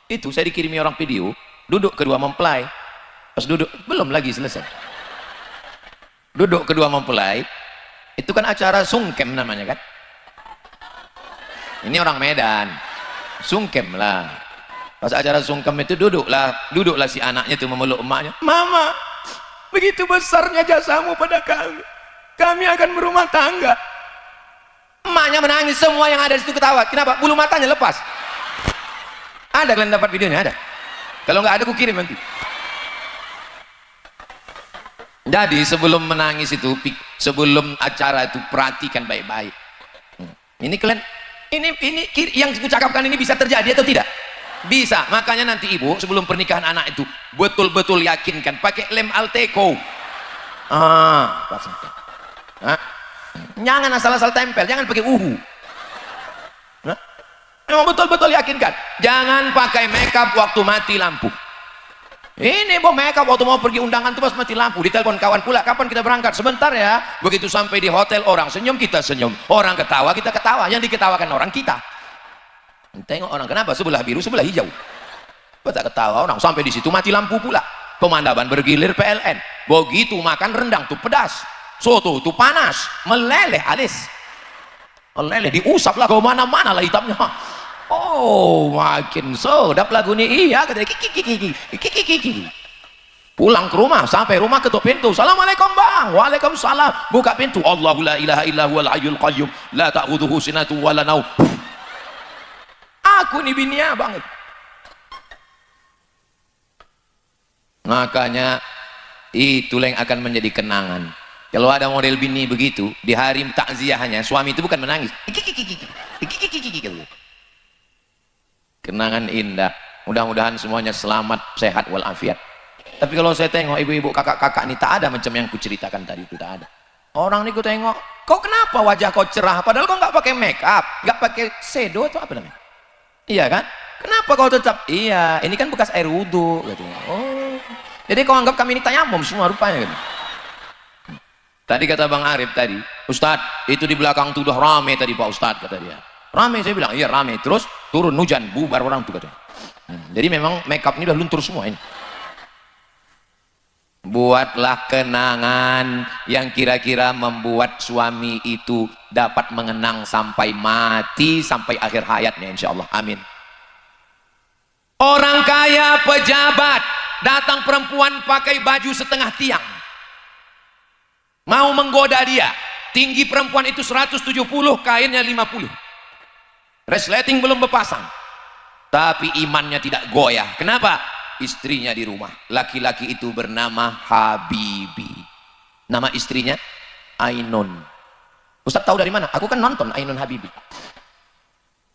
Itu saya dikirimi orang video, duduk kedua mempelai. Pas duduk, belum lagi selesai. Duduk kedua mempelai, itu kan acara sungkem namanya kan? Ini orang Medan. Sungkem lah. Pas acara sungkem itu duduklah si anaknya itu memeluk emaknya. Mama, begitu besarnya jasamu pada kami. Kami akan berumah tangga. Emaknya menangis, semua yang ada di situ ketawa. Kenapa? Bulu matanya lepas. Ada kalian dapat videonya? Ada. Kalau nggak ada, aku kirim nanti. Jadi sebelum menangis itu, sebelum acara itu perhatikan baik-baik. Ini kalian, ini yang aku cakapkan ini bisa terjadi atau tidak? Bisa. Makanya nanti ibu sebelum pernikahan anak itu betul-betul yakinkan pakai lem Alteco. Pasangkan. Jangan asal-asal tempel, jangan pakai uhu. Memang betul-betul yakinkan. Jangan pakai makeup waktu mati lampu. Ini makeup waktu mau pergi undangan tuh pas mati lampu. Ditelepon kawan pula, kapan kita berangkat? Sebentar ya. Begitu sampai di hotel, orang senyum, kita senyum. Orang ketawa, kita ketawa. Yang diketawakan orang kita. Tengok orang, kenapa? Sebelah biru, sebelah hijau. Betul ketawa orang. Sampai di situ mati lampu pula. Pemandangan bergilir PLN. Begitu makan rendang tuh pedas. Soto tuh panas. Meleleh alis. Meleleh, diusap lah ke mana-mana lah hitamnya. Oh, makin sedap lagu ini. Iya, katanya kiki. Pulang ke rumah, sampai rumah ketuk pintu. Assalamualaikum bang. Waalaikumsalam. Buka pintu. Allahu la ilaha illa huwal hayyul qayyum. La ta'khudhuhu sinatun wa la naum. Aku ini bininya banget. Makanya itulah yang akan menjadi kenangan. Kalau ada model bini begitu, di hari takziahnya suami itu bukan menangis. Kenangan indah. Mudah-mudahan semuanya selamat, sehat walafiat. Tapi kalau saya tengok ibu-ibu, kakak-kakak ini tak ada macam yang kuceritakan tadi itu, tak ada. Orang ini ku tengok, kau kenapa wajah kau cerah? Padahal kau nggak pakai make up, nggak pakai shadow atau apa namanya? Iya kan? Kenapa kau tetap? Iya, ini kan bekas air wudhu. Gitu. Oh, jadi kau anggap kami ini tayamum semua rupanya. Gitu. Tadi kata Bang Arif tadi, Ustadz, itu di belakang tuh udah rame tadi Pak Ustadz, kata dia. Rame, saya bilang, iya rame. Terus turun hujan, bubar orang tuh katanya. Jadi memang make up ini udah luntur semua ini. Buatlah kenangan yang kira-kira membuat suami itu dapat mengenang sampai mati, sampai akhir hayatnya insya Allah. Amin. Orang kaya, pejabat, datang perempuan pakai baju setengah tiang, mau menggoda dia. Tinggi perempuan itu 170, kainnya 50. Resleting belum berpasang, tapi imannya tidak goyah. Kenapa? Istrinya di rumah. Laki-laki itu bernama Habibi. Nama istrinya Ainun. Ustaz tahu dari mana? Aku kan nonton Ainun Habibi.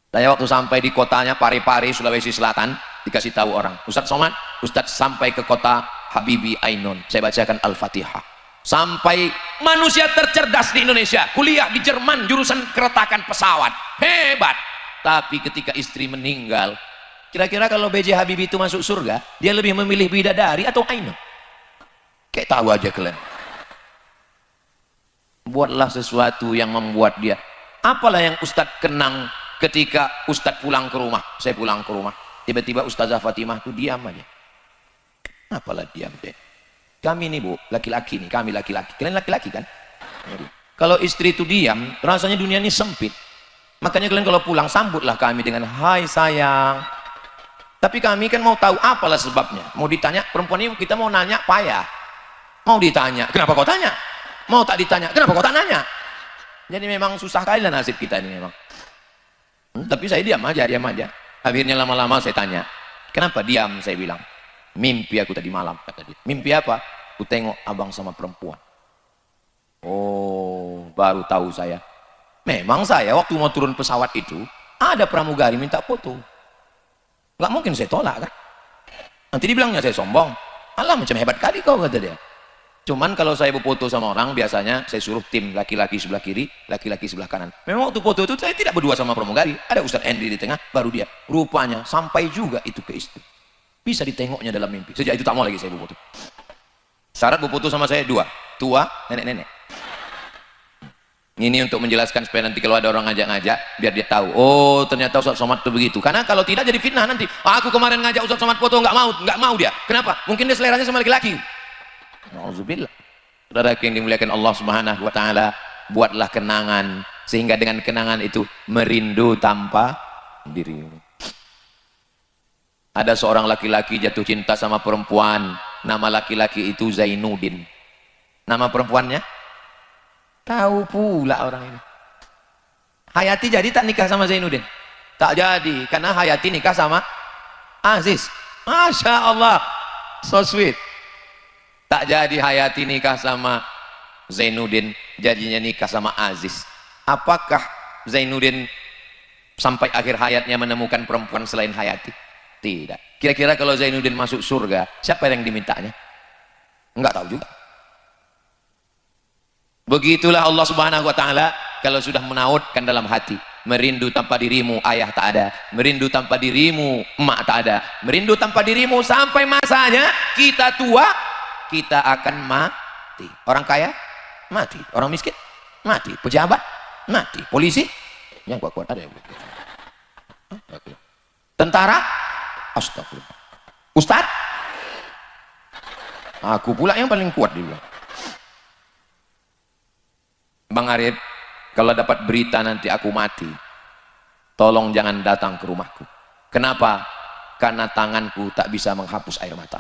Saya waktu sampai di kotanya Parepare, Sulawesi Selatan, dikasih tahu orang, Ustaz Somad, Ustaz sampai ke kota Habibi Ainun. Saya bacakan Al-Fatihah. Sampai manusia tercerdas di Indonesia, kuliah di Jerman jurusan keretakan pesawat. Hebat. Tapi ketika istri meninggal, kira-kira kalau B.J. Habibie itu masuk surga, dia lebih memilih bidadari atau Ainun? Kayak tahu aja kalian. Buatlah sesuatu yang membuat dia. Apalah yang Ustadz kenang ketika Ustadz pulang ke rumah. Saya pulang ke rumah, tiba-tiba Ustazah Fatimah tuh diam aja. Apalah diam deh. Kami nih bu, laki-laki nih, kami laki-laki. Kalian laki-laki kan? Kalau istri itu diam, rasanya dunia ini sempit. Makanya kalian kalau pulang, sambutlah kami dengan hai sayang. Tapi kami kan mau tahu apalah sebabnya. Mau ditanya, perempuan ini kita mau nanya payah. Mau ditanya, kenapa kau tanya? Mau tak ditanya, kenapa kau tak nanya? Jadi memang susah kali lah nasib kita ini memang. Tapi saya diam aja. Akhirnya lama-lama saya tanya, kenapa diam? Saya bilang, mimpi aku tadi malam, kata dia. Mimpi apa? Aku tengok abang sama perempuan. Oh, baru tahu saya. Memang saya waktu mau turun pesawat itu, ada pramugari minta foto. Nggak mungkin saya tolak kan. Nanti dibilangnya saya sombong. Alah macam hebat kali kau, kata dia. Cuman kalau saya berfoto sama orang, biasanya saya suruh tim laki-laki sebelah kiri, laki-laki sebelah kanan. Memang waktu foto itu saya tidak berdua sama pramugari. Ada Ustadz Henry di tengah, baru dia. Rupanya sampai juga itu ke istri. Bisa ditengoknya dalam mimpi. Sejak itu tak mau lagi saya berfoto. Syarat berfoto sama saya dua. Tua, nenek-nenek. Ini untuk menjelaskan supaya nanti kalau ada orang ngajak-ngajak, biar dia tahu, oh ternyata Ustaz Somad itu begitu. Karena kalau tidak jadi fitnah nanti. Aku kemarin ngajak Ustaz Somad foto, nggak mau dia. Kenapa? Mungkin dia seleranya sama laki-laki. Nauzubillah. Saudara yang dimuliakan Allah Subhanahu wa taala, buatlah kenangan sehingga dengan kenangan itu merindu tanpa diri. Ada seorang laki-laki jatuh cinta sama perempuan, nama laki-laki itu Zainuddin. Nama perempuannya? Tahu pula orang ini. Hayati jadi tak nikah sama Zainuddin? Tak jadi, karena Hayati nikah sama Aziz. Masya Allah, so sweet. Tak jadi Hayati nikah sama Zainuddin, jadinya nikah sama Aziz. Apakah Zainuddin sampai akhir hayatnya menemukan perempuan selain Hayati? Tidak. Kira-kira kalau Zainuddin masuk surga, siapa yang dimintanya? Enggak tahu juga. Begitulah Allah Subhanahu wa taala kalau sudah menautkan dalam hati, merindu tanpa dirimu ayah tak ada, merindu tanpa dirimu emak tak ada, merindu tanpa dirimu sampai masanya kita tua, kita akan mati. Orang kaya mati, orang miskin mati, pejabat mati, polisi yang kuat-kuat ada yang tentara, astagfirullah, ustadz, aku pula yang paling kuat dulu. Bang Arif, kalau dapat berita nanti aku mati, tolong jangan datang ke rumahku. Kenapa? Karena tanganku tak bisa menghapus air mata.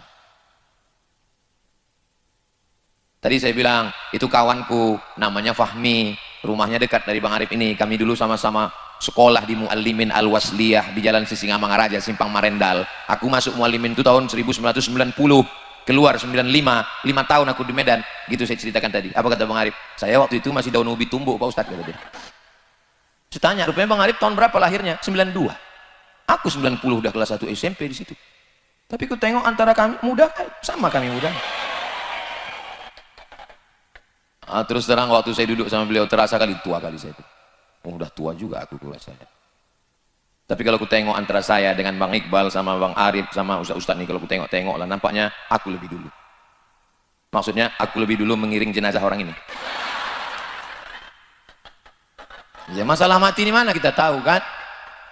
Tadi saya bilang, itu kawanku, namanya Fahmi, rumahnya dekat dari Bang Arif ini. Kami dulu sama-sama sekolah di Muallimin Al-Wasliyah di Jalan Sisingamangaraja, Simpang Marendal. Aku masuk Muallimin itu tahun 1990. Keluar 95, 5 tahun aku di Medan, gitu saya ceritakan tadi. Apa kata Bang Arif? Saya waktu itu masih daun ubi tumbuh Pak Ustadz, kata dia. Saya tanya, rupanya Bang Arif tahun berapa lahirnya? 92. Aku 90 udah kelas 1 SMP di situ. Tapi ku tengok antara kami muda, sama kami muda. Terus terang waktu saya duduk sama beliau terasa kali tua kali saya itu. Oh, udah tua juga aku rasanya. Tapi kalau aku tengok antara saya dengan Bang Iqbal sama Bang Arif sama Ustaz-Ustaz nih, kalau aku tengok lah, nampaknya aku lebih dulu. Maksudnya aku lebih dulu mengiring jenazah orang ini. Ya masalah mati di mana kita tahu kan?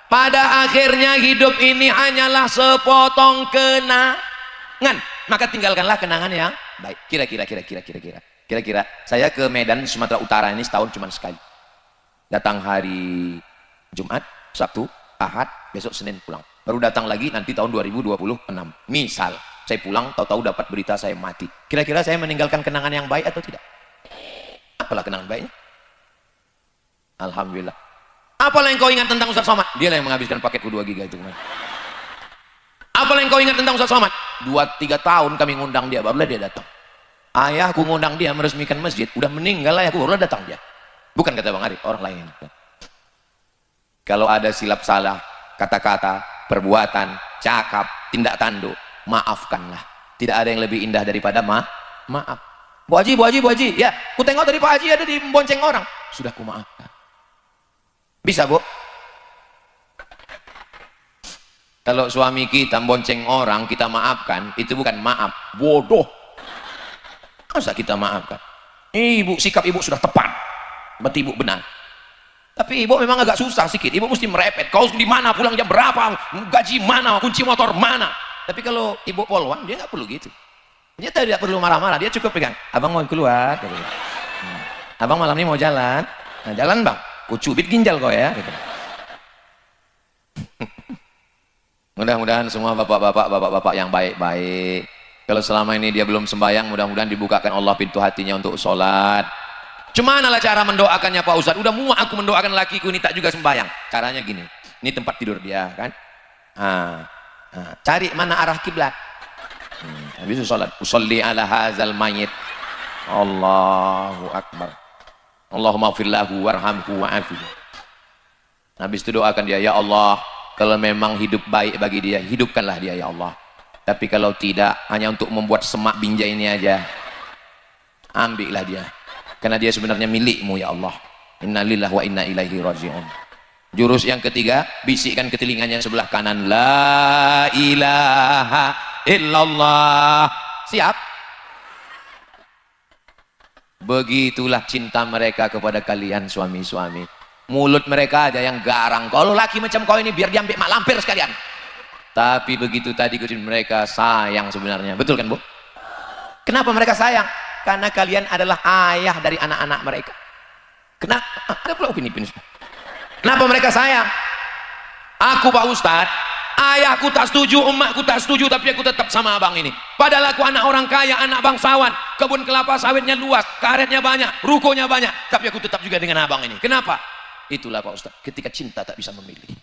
Pada akhirnya hidup ini hanyalah sepotong kenangan. Maka tinggalkanlah kenangan yang baik. Kira-kira saya ke Medan Sumatera Utara ini setahun cuma sekali. Datang hari Jumat, Sabtu, Ahad, besok Senin pulang. Baru datang lagi nanti tahun 2026. Misal saya pulang tahu-tahu dapat berita saya mati. Kira-kira saya meninggalkan kenangan yang baik atau tidak? Apalah kenangan baiknya? Alhamdulillah. Apalah yang kau ingat tentang Ustaz Somad? Dia lah yang menghabiskan paketku 2 giga itu. Apalah yang kau ingat tentang Ustaz Somad? 2-3 tahun kami ngundang dia, barulah dia datang. Ayahku ngundang dia meresmikan masjid, udah meninggal ayahku, barulah datang dia. Bukan kata Bang Arif, orang lain. Kalau ada silap salah, kata-kata, perbuatan, cakap, tindak tanduk, maafkanlah. Tidak ada yang lebih indah daripada maaf. Bu Haji, ya, ku tengok tadi Pak Haji ada di bonceng orang. Sudah ku maafkan. Bisa, Bu? Kalau suami kita bonceng orang, kita maafkan, itu bukan maaf, bodoh. Masa kita maafkan? Ibu, sikap ibu sudah tepat. Berarti ibu benar. Tapi ibu memang agak susah sedikit, ibu mesti merepet, kau di mana, pulang jam berapa, gaji mana, kunci motor mana. Tapi kalau ibu polwan, dia nggak perlu gitu. Dia tidak perlu marah-marah, dia cukup pegang, abang mau keluar, abang malam ini mau jalan, nah, jalan bang, ku cubit ginjal kau ya. Gitu. Mudah-mudahan semua bapak-bapak yang baik-baik, kalau selama ini dia belum sembahyang, mudah-mudahan dibukakan Allah pintu hatinya untuk sholat. Cuman lah cara mendoakannya Pak Ustadz? Udah muak aku mendoakan lakiku ini tak juga sembahyang. Caranya gini, ini tempat tidur dia kan. Cari mana arah kiblat. Habis itu sholat. Usolli ala hazal mayit. Allahu Akbar. Allahumma firlahu warhamhu wa'afihi. Habis itu doakan dia, ya Allah, kalau memang hidup baik bagi dia, hidupkanlah dia ya Allah. Tapi kalau tidak, hanya untuk membuat semak binjai ini aja, ambillah dia. Karena dia sebenarnya milikmu ya Allah. Inna lillahi wa inna ilaihi raji'un. Jurus yang ketiga, bisikkan ke telinganya sebelah kanan, la ilaha illallah. Siap? Begitulah cinta mereka kepada kalian suami-suami. Mulut mereka aja yang garang. Kalau laki macam kau ini biar dia ambil mak lampir sekalian. Tapi begitu tadi mereka sayang sebenarnya. Betul kan Bu? Kenapa mereka sayang? Karena kalian adalah ayah dari anak-anak mereka. Kenapa? Ada pula opini-opini. Kenapa mereka sayang? Aku Pak Ustadz, ayahku tak setuju, emakku tak setuju, tapi aku tetap sama abang ini. Padahal aku anak orang kaya, anak bangsawan, kebun kelapa sawitnya luas, karetnya banyak, rukonya banyak, tapi aku tetap juga dengan abang ini. Kenapa? Itulah Pak Ustaz, ketika cinta tak bisa memilih.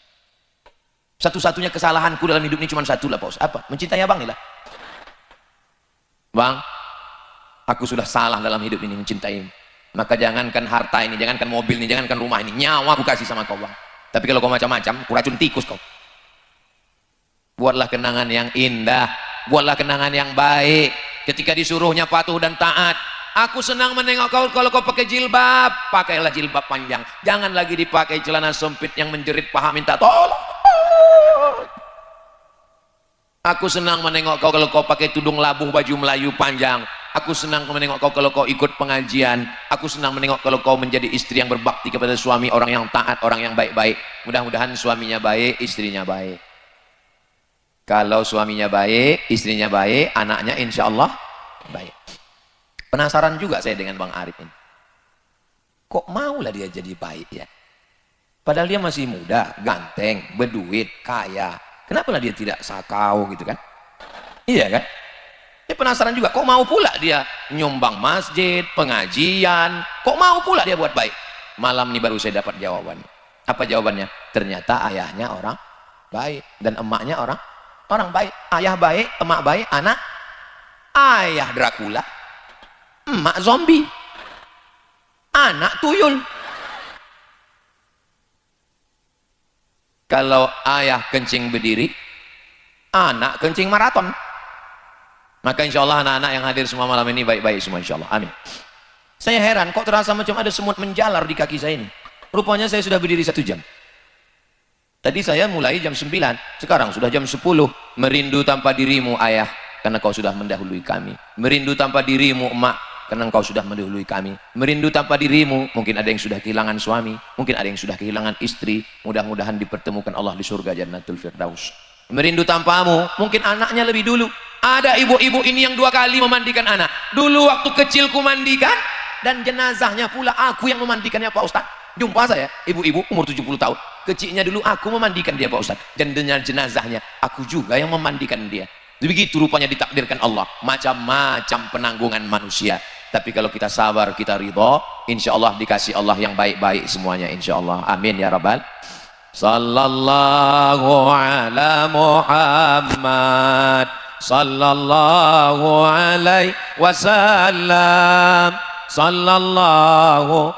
Satu-satunya kesalahanku dalam hidup ini cuma satu lah Pak Ustaz. Apa? Mencintai abang nih lah. Bang, aku sudah salah dalam hidup ini mencintaimu. Maka jangankan harta ini, jangankan mobil ini, jangankan rumah ini, nyawa aku kasih sama kau bang. Tapi kalau kau macam-macam, aku racun tikus kau. Buatlah kenangan yang indah, buatlah kenangan yang baik. Ketika disuruhnya patuh dan taat, aku senang menengok kau kalau kau pakai jilbab, pakailah jilbab panjang. Jangan lagi dipakai celana sempit yang menjerit paha minta tolong. Aku senang menengok kau kalau kau pakai tudung labuh baju Melayu panjang. Aku senang menengok kau kalau kau ikut pengajian. Aku senang menengok kalau kau menjadi istri yang berbakti kepada suami, orang yang taat, orang yang baik-baik. Mudah-mudahan suaminya baik, istrinya baik. Kalau suaminya baik, istrinya baik, anaknya insya Allah baik. Penasaran juga saya dengan Bang Arif ini. Kok maulah dia jadi baik ya? Padahal dia masih muda, ganteng, berduit, kaya. Kenapa dia tidak sakau gitu kan? Iya kan? Dia penasaran juga, kok mau pula dia nyumbang masjid, pengajian, kok mau pula dia buat baik? Malam ini baru saya dapat jawabannya. Apa jawabannya? Ternyata ayahnya orang baik dan emaknya orang baik. Ayah baik, emak baik, anak ayah Dracula, emak zombie, anak tuyul. Kalau ayah kencing berdiri, anak kencing maraton. Maka insya Allah anak-anak yang hadir semua malam ini baik-baik semua insya Allah. Amin. Saya heran kok terasa macam ada semut menjalar di kaki saya ini. Rupanya saya sudah berdiri 1 jam. Tadi saya mulai jam 9, sekarang sudah jam 10. Merindu tanpa dirimu ayah, karena kau sudah mendahului kami. Merindu tanpa dirimu emak, karena engkau sudah mendahului kami. Merindu tanpa dirimu, mungkin ada yang sudah kehilangan suami, mungkin ada yang sudah kehilangan istri. Mudah-mudahan dipertemukan Allah di surga Jannatul Firdaus. Merindu tanpamu, mungkin anaknya lebih dulu. Ada ibu-ibu ini yang 2 kali memandikan anak. Dulu waktu kecilku mandikan, dan jenazahnya pula aku yang memandikannya Pak Ustaz. Jumpa saya, ibu-ibu umur 70 tahun. Kecilnya dulu aku memandikan dia Pak Ustaz. Dan dengan jenazahnya, aku juga yang memandikan dia. Begitu rupanya ditakdirkan Allah. Macam-macam penanggungan manusia. Tapi kalau kita sabar, kita ridho, insya Allah dikasih Allah yang baik-baik semuanya insya Allah. Amin ya Rabbal. Sallallahu ala Muhammad, sallallahu alaihi wasallam, sallallahu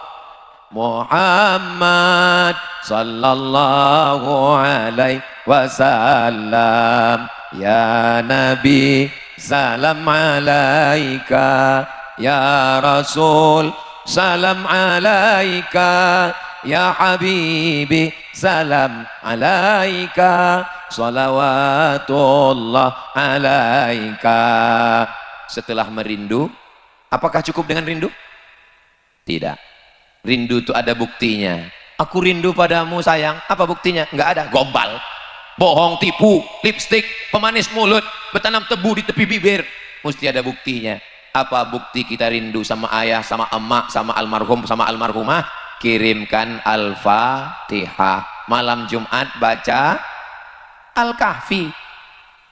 Muhammad, sallallahu alaihi wasallam. Ya Nabi, salam alaika. Ya Rasul, salam alaika. Ya Habibi, salam alaika. Salawatullah alaika. Setelah merindu, apakah cukup dengan rindu? Tidak. Rindu itu ada buktinya. Aku rindu padamu sayang. Apa buktinya? Enggak ada. Gombal, bohong, tipu, lipstik, pemanis mulut, bertanam tebu di tepi bibir. Mesti ada buktinya. Apa bukti kita rindu sama ayah, sama emak, sama almarhum, sama almarhumah? Kirimkan Al-Fatihah. Malam Jumat baca Al-Kahfi.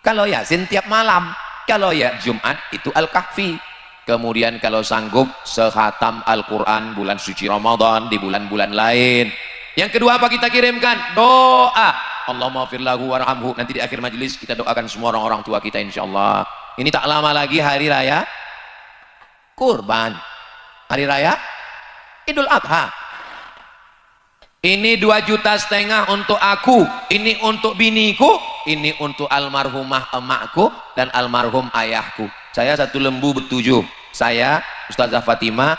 Kalau Yasin tiap malam. Kalau ya Jumat itu Al-Kahfi. Kemudian kalau sanggup sekhatam Al-Quran bulan suci Ramadan, di bulan-bulan lain. Yang kedua apa kita kirimkan? Doa. Allahumma fir lahu warhamhu. Nanti di akhir majelis kita doakan semua orang-orang tua kita insyaallah. Ini tak lama lagi hari raya Kurban, hari raya Idul Adha. Ini 2,5 juta untuk aku, ini untuk biniku, ini untuk almarhumah emakku dan almarhum ayahku. Saya 1 lembu ber-7. Saya, Ustazah Fatimah,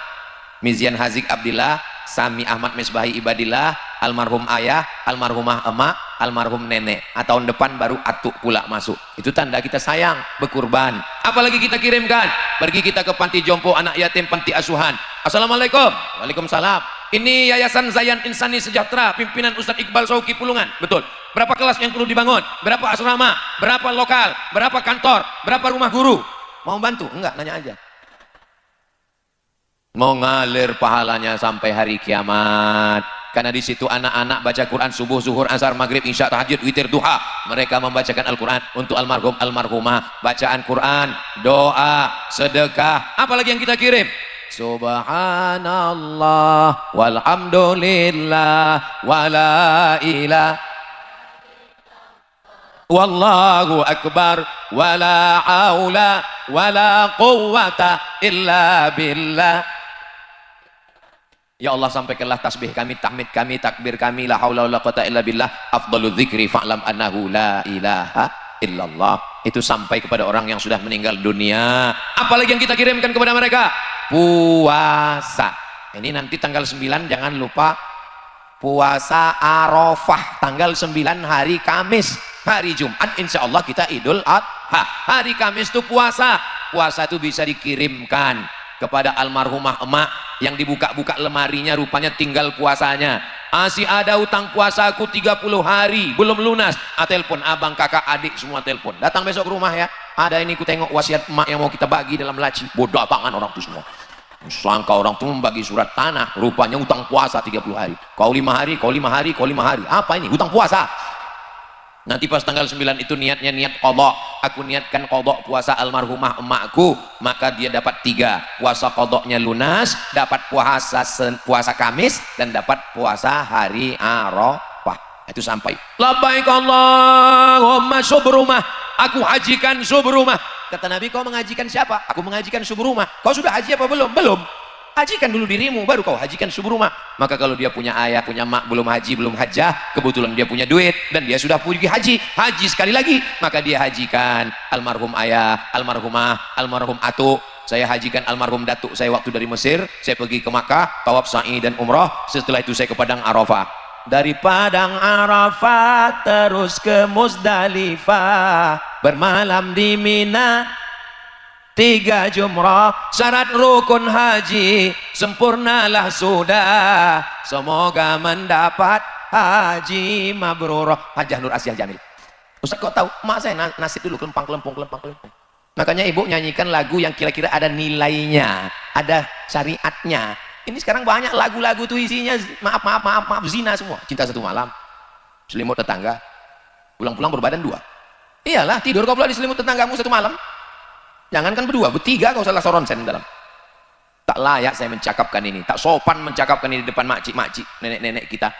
Mizian Hazik Abdillah, Sami Ahmad Misbahi Ibadillah, almarhum ayah, almarhumah emak, almarhum nenek. Tahun depan baru atuk pula masuk. Itu tanda kita sayang, berkurban. Apalagi kita kirimkan? Pergi kita ke panti jompo, anak yatim, panti asuhan. Assalamualaikum. Waalaikumsalam. Ini Yayasan Zayan Insani Sejahtera, pimpinan Ustadz Iqbal Sauki Pulungan. Betul. Berapa kelas yang perlu dibangun? Berapa asrama? Berapa lokal? Berapa kantor? Berapa rumah guru? Mau bantu? Enggak, nanya aja. Mau ngalir pahalanya sampai hari kiamat. Karena di situ anak-anak baca Quran subuh, zuhur, asar, maghrib, isya, tahajud, witir, duha. Mereka membacakan Al-Quran untuk almarhum, almarhumah. Bacaan Quran, doa, sedekah. Apalagi yang kita kirim? Subhanallah walhamdulillah wala ilah wallahu akbar wala haula wala quwwata illa billah. Ya Allah, sampaikanlah tasbih kami, tahmid kami, takbir kami, la haula wala quwwata illa billah, afdalul dzikri fa'lam annahu la ilaha illallah. Itu sampai kepada orang yang sudah meninggal dunia. Apalagi yang kita kirimkan kepada mereka? Puasa. Ini nanti tanggal 9 jangan lupa puasa Arafah, tanggal 9 hari Kamis. Hari Jumat insya Allah kita Idul Adha. Hari Kamis itu puasa. Puasa itu bisa dikirimkan kepada almarhumah emak yang dibuka-buka lemarinya rupanya tinggal puasanya. Masih ada utang puasaku 30 hari belum lunas. Telepon abang, kakak, adik semua telepon. Datang besok ke rumah ya. Ada ini ku tengok wasiat emak yang mau kita bagi dalam laci. Bodoh apangan orang itu semua. Sangka orang itu membagi surat tanah, rupanya utang puasa 30 hari. Kau 5 hari, kau 5 hari, kau 5 hari. Apa ini? Utang puasa. Nanti pas tanggal 9 itu niatnya niat qadha. Aku niatkan qadha puasa almarhumah emakku, maka dia dapat 3. Puasa qadhanya lunas, dapat puasa Kamis, dan dapat puasa hari Arafah. Itu sampai. Labbaik Allahumma subrumah. Aku hajikan subrumah. Kata Nabi, kau mengajikan siapa? Aku mengajikan subrumah. Kau sudah haji apa belum? Belum. Hajikan dulu dirimu, baru kau hajikan subrumah. Maka kalau dia punya ayah, punya mak, belum haji, belum hajjah, kebetulan dia punya duit dan dia sudah pergi haji sekali lagi, maka dia hajikan almarhum ayah, almarhumah, almarhum atuk. Saya hajikan almarhum datuk saya waktu dari Mesir. Saya pergi ke Makkah, tawaf sa'i dan umrah. Setelah itu saya ke Padang Arafah. Dari Padang Arafah terus ke Muzdalifah, bermalam di Mina. 3 jumrah, syarat rukun haji, sempurnalah sudah. Semoga mendapat haji mabrur. Hajjah Nur Asyah Jamil. Ustaz kok tahu? Mak saya nasib dulu kelempang. Makanya ibu nyanyikan lagu yang kira-kira ada nilainya, ada syariatnya. Ini sekarang banyak lagu-lagu tuh isinya maaf zina semua. Cinta satu malam, selimut tetangga, pulang-pulang berbadan 2. Iyalah, tidur kau pula di selimut tetanggamu 1 malam. Jangankan berdua, bertiga kau salah soronsen dalam. Tak layak saya mencakapkan ini, tak sopan mencakapkan ini di depan makcik-makcik, nenek-nenek kita.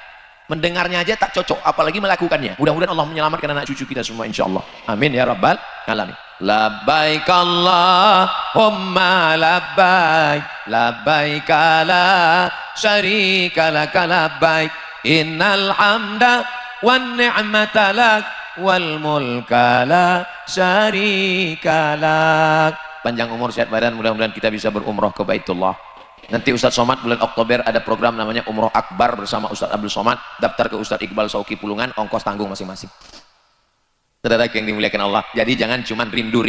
Mendengarnya aja tak cocok, apalagi melakukannya. Mudah-mudahan Allah menyelamatkan anak cucu kita semua insyaallah. Amin ya rabbal alamin. Labbaik Allahumma labbaik, labbaik la syarika lak labbaik, innal hamda wan ni'mata lak wal mulka la syarika lak. Panjang umur sehat badan, mudah-mudahan kita bisa berumroh ke Baitullah. Nanti Ustadz Somad bulan Oktober ada program namanya Umroh Akbar bersama Ustadz Abdul Somad. Daftar ke Ustadz Iqbal Sauki Pulungan, ongkos tanggung masing-masing. Saudara yang dimuliakan Allah, jadi jangan cuma rindu,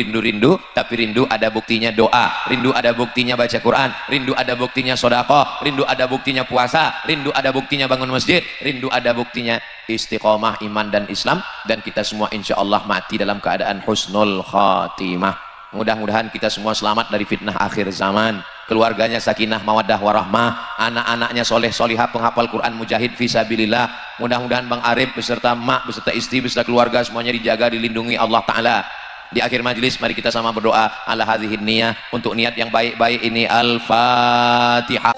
tapi rindu ada buktinya doa, rindu ada buktinya baca Quran, rindu ada buktinya sedekah, rindu ada buktinya puasa, rindu ada buktinya bangun masjid, rindu ada buktinya istiqomah iman dan Islam, dan kita semua insya Allah mati dalam keadaan husnul khatimah. Mudah-mudahan kita semua selamat dari fitnah akhir zaman, keluarganya sakinah mawaddah warahmah, anak-anaknya soleh solihah penghafal Quran mujahid fisabilillah. Mudah-mudahan Bang Arif beserta mak beserta istri beserta keluarga semuanya dijaga dilindungi Allah Ta'ala. Di akhir majlis mari kita sama berdoa ala hadhihin niyah, untuk niat yang baik-baik ini. Al-Fatihah.